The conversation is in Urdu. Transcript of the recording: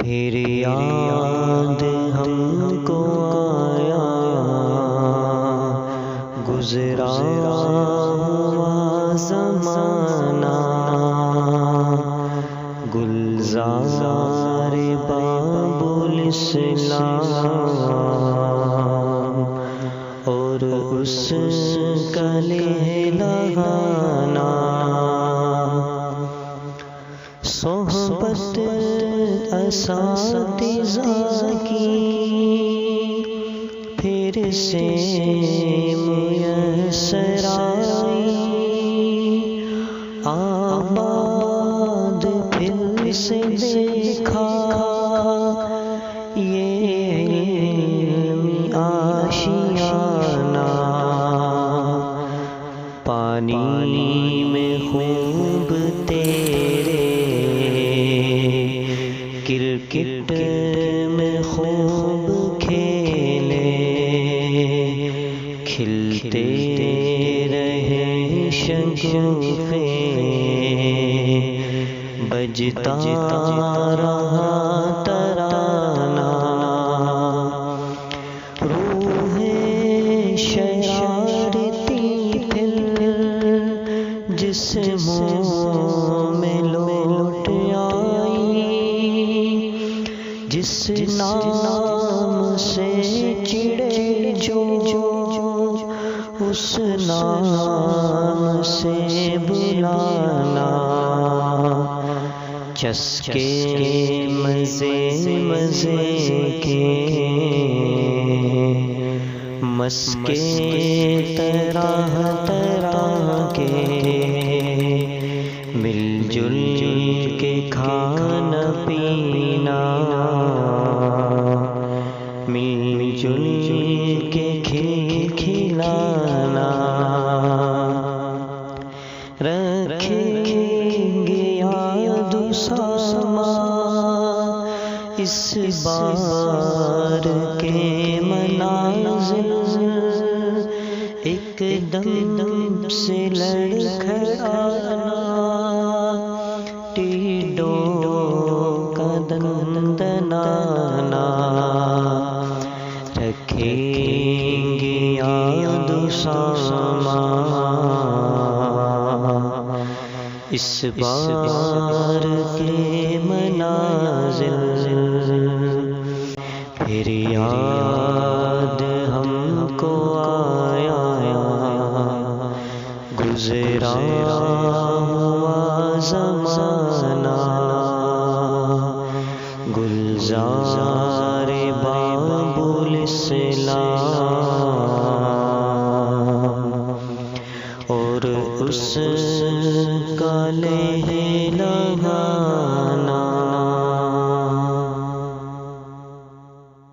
پھر یاد ہم کو آیا گزرا ہوا زمانہ، گلزار باب الاسلام اور اس کا لہلانا، صحبت اساتذہ کی پھر سے میسر آئی، آباد پھر سے دیکھا یہ علمی آشیانہ، پانی میں خوب تیرے کرکٹ میں خوب کھیلے، کھلتے رہے شگوفے، بجتا رہا ترانہ، روح شرارتی پھر جسموں میں لوٹ آئی، جس نام سے چڑے جو اس نام سے بلانا، چسکے مزے مزے کے مسکے طرح طرح کے، مل جل کے کھانا پینا، مل جل کے کھلانا، رکھیں گے یاد ساما اس بار کے مناظر، ایک دم سے لڑکھڑانا، ٹیڈوں کا دندنانا، رکھیں گے یاد ساما اس بار کے مناظر، پھر یاد ہم کو آیا گزرا ہوا زمانہ، گلزار باب الاسلام اور اس کا لہلانا۔